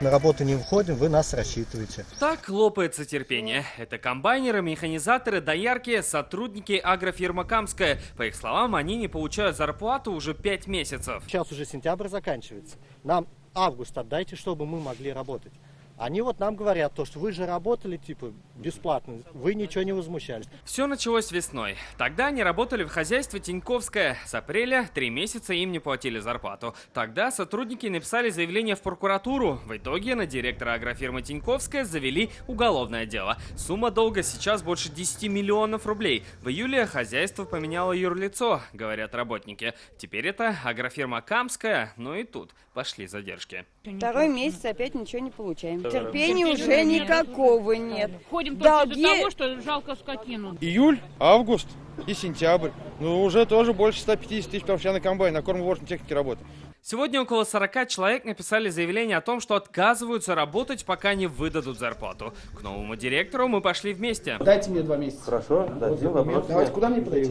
На работу не выходим, вы нас рассчитываете. Так лопается терпение. Это комбайнеры, механизаторы, доярки, сотрудники агрофирмы «Камская». По их словам, они не получают зарплату уже 5 месяцев. Сейчас уже сентябрь заканчивается. Нам август отдайте, чтобы мы могли работать. Они вот нам говорят, что вы же работали типа бесплатно, вы ничего не возмущались. Все началось весной. Тогда они работали в хозяйстве Тиньковское. С апреля 3 месяца им не платили зарплату. Тогда сотрудники написали заявление в прокуратуру. В итоге на директора агрофирмы Тиньковская завели уголовное дело. Сумма долга сейчас больше 10 миллионов рублей. В июле хозяйство поменяло юрлицо, говорят работники. Теперь это агрофирма «Камская», но и тут пошли задержки. Второй месяц опять ничего не получаем. Терпения уже никакого нет. Ходим только из-за того, что жалко скотину. Июль, август и сентябрь. Ну, уже тоже больше 150 тысяч вообще на комбайн, на кормовожной технике работы. Сегодня около 40 человек написали заявление о том, что отказываются работать, пока не выдадут зарплату. К новому директору мы пошли вместе. Дайте мне 2 месяца. Хорошо, дадим вопрос. Давайте, куда мне подойти?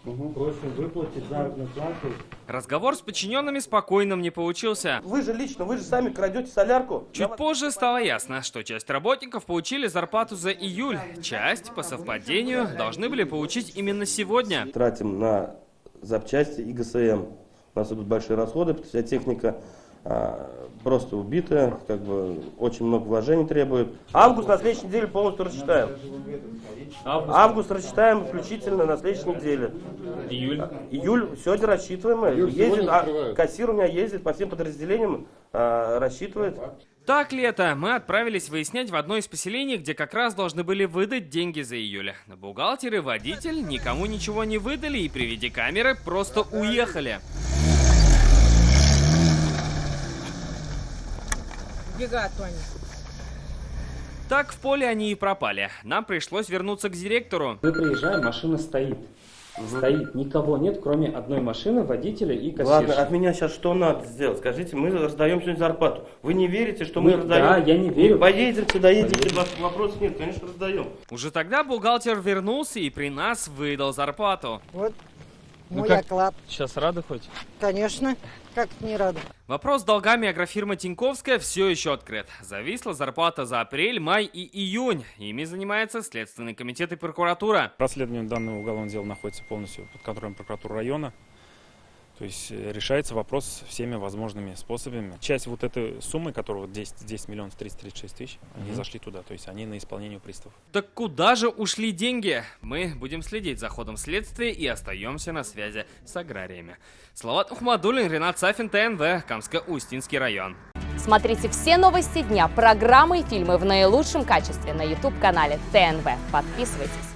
Просим выплатить заработную плату. Разговор с подчиненными спокойным не получился. Вы же лично, вы же сами крадете солярку. Чуть позже стало ясно, что часть работников получили зарплату за июль. Часть, по совпадению, должны были получить именно сегодня. Тратим на запчасти и ГСМ. У нас идут большие расходы, потому что вся техника просто убитая, как бы очень много вложений требует. Август на следующей неделе полностью рассчитаем. Август рассчитаем включительно на следующей неделе. Июль сегодня рассчитываем. Ездит, кассир у меня ездит по всем подразделениям, рассчитывает. Так ли это? Мы отправились выяснять в одно из поселений, где как раз должны были выдать деньги за июль. Бухгалтер и водитель никому ничего не выдали и при виде камеры просто уехали. Так в поле они и пропали. Нам пришлось вернуться к директору. Мы приезжаем, машина стоит. Стоит, никого нет, кроме одной машины, водителя и кассирши. Ладно, от меня сейчас что надо сделать? Скажите, мы раздаем сегодня зарплату. Вы не верите, что мы раздаем? Да, я не верю. Поедете, доедете, вопросов нет, конечно, раздаем. Уже тогда бухгалтер вернулся и при нас выдал зарплату. Вот мой оклад. Сейчас рады хоть? Конечно, как не рада. Вопрос с долгами агрофирмы Тиньковская все еще открыт. Зависла зарплата за апрель, май и июнь. Ими занимается Следственный комитет и прокуратура. Расследование данного уголовного дела находится полностью под контролем прокуратуры района. То есть решается вопрос всеми возможными способами. Часть вот этой суммы, которая вот 10 миллионов 336 тысяч, они зашли туда. То есть они на исполнение приставов. Так куда же ушли деньги? Мы будем следить за ходом следствия и остаемся на связи с аграриями. Салават Ухмадуллин, Ренат Сафин, ТНВ, Камско-Устинский район. Смотрите все новости дня, программы и фильмы в наилучшем качестве на YouTube-канале ТНВ. Подписывайтесь.